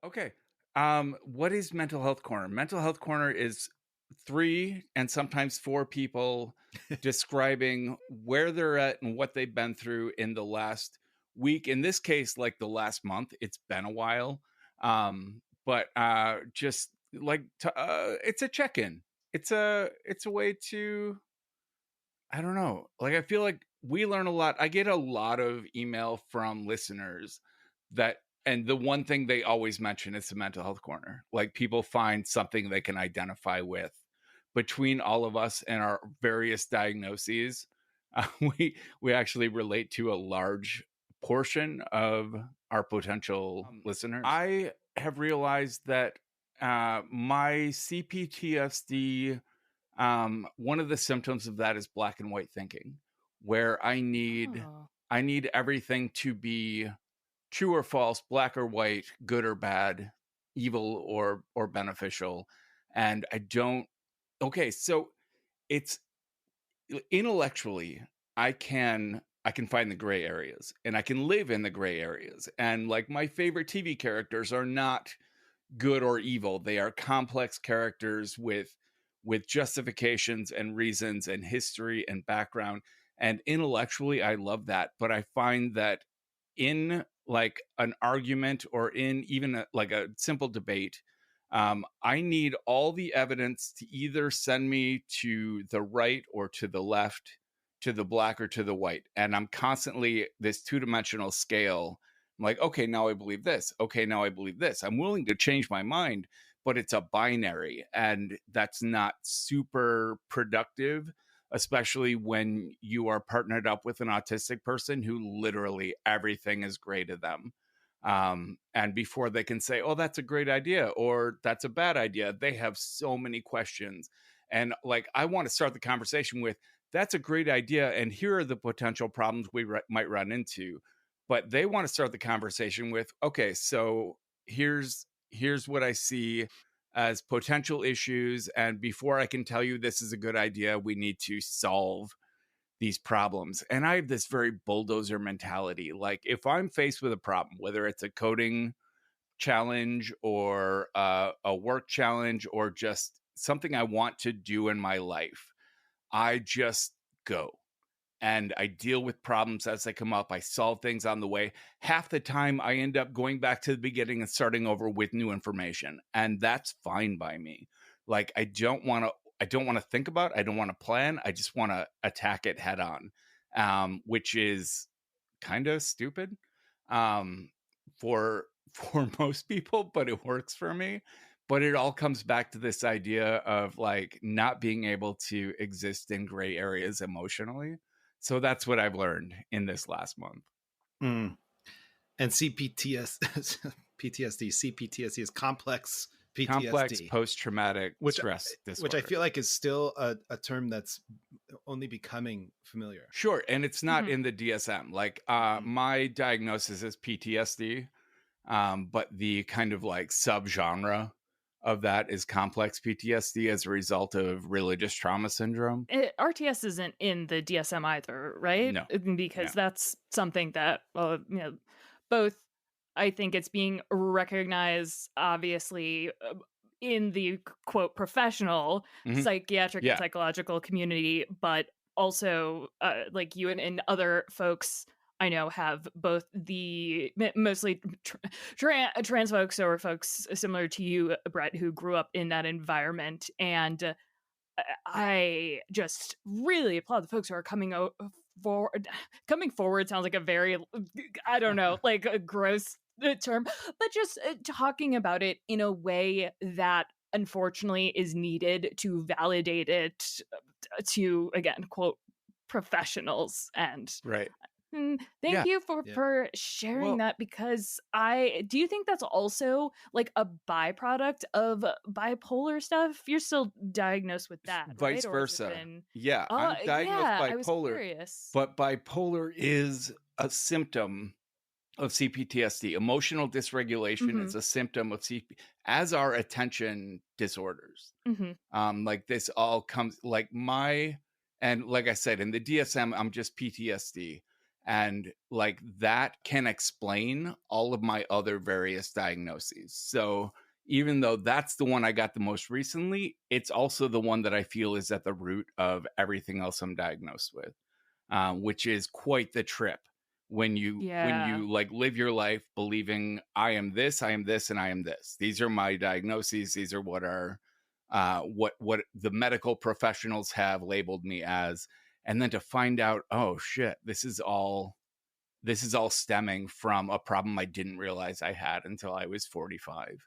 Okay. What is Mental Health Corner? Mental Health Corner is 3 and sometimes 4 people describing where they're at and what they've been through in the last week. In this case, like the last month. It's been a while. But just like it's a check-in. It's a way to, I don't know. Like, I feel like we learn a lot. I get a lot of email from listeners that, and the one thing they always mention is the mental health corner. Like, people find something they can identify with between all of us and our various diagnoses. We actually relate to a large portion of our potential listeners. I have realized that my CPTSD, one of the symptoms of that is black and white thinking, where Oh. I need everything to be true or false, black or white, good or bad, evil or beneficial. And I don't. Okay, so it's intellectually, I can find the gray areas and I can live in the gray areas. And like, my favorite TV characters are not good or evil. They are complex characters with justifications and reasons and history and background. And intellectually, I love that. But I find that in like an argument or in even like a simple debate, I need all the evidence to either send me to the right or to the left, to the black or to the white. And I'm constantly this two-dimensional scale. I'm like, okay, now I believe this. Okay, now I believe this. I'm willing to change my mind, but it's a binary. And that's not super productive, especially when you are partnered up with an autistic person who literally everything is gray to them. And before they can say, oh, that's a great idea or that's a bad idea, they have so many questions. And like, I want to start the conversation with, that's a great idea. And here are the potential problems we might run into. But they want to start the conversation with, okay, so here's what I see as potential issues. And before I can tell you this is a good idea, we need to solve these problems. And I have this very bulldozer mentality. Like, if I'm faced with a problem, whether it's a coding challenge or a work challenge or just something I want to do in my life, I just go and I deal with problems as they come up. I solve things on the way. Half the time I end up going back to the beginning and starting over with new information. And that's fine by me. Like, I don't want to think about it. I don't want to plan. I just want to attack it head on, which is kind of stupid for most people, but it works for me. But it all comes back to this idea of like not being able to exist in gray areas emotionally. So that's what I've learned in this last month. And CPTSD is complex PTSD. Complex post-traumatic stress disorder. Which I feel like is still a term that's only becoming familiar. Sure. And it's not in the DSM. Like my diagnosis is PTSD, but the kind of like subgenre of that is complex PTSD as a result of religious trauma syndrome. RTS isn't in the DSM either, right? No. Because that's something that, both, I think it's being recognized, obviously, in the, quote, professional psychiatric and psychological community, but also, like you and other folks I know have both the mostly trans folks or folks similar to you, Brett, who grew up in that environment. And I just really applaud the folks who are coming forward. Coming forward sounds like a very, I don't know, like a gross term, but just talking about it in a way that unfortunately is needed to validate it to, again, quote, professionals. And right. Thank you for sharing that, because do you think that's also like a byproduct of bipolar stuff? You're still diagnosed with that, vice right? versa. I'm diagnosed bipolar, but bipolar is a symptom of CPTSD. Emotional dysregulation is a symptom of CP, as are attention disorders. Like, this all comes like and like I said, in the DSM, I'm just PTSD. And like that can explain all of my other various diagnoses. So even though that's the one I got the most recently, it's also the one that I feel is at the root of everything else I'm diagnosed with, which is quite the trip when you like live your life believing I am this, and I am this. These are my diagnoses. These are what are what the medical professionals have labeled me as. And then to find out, oh shit, this is all stemming from a problem I didn't realize I had until I was 45.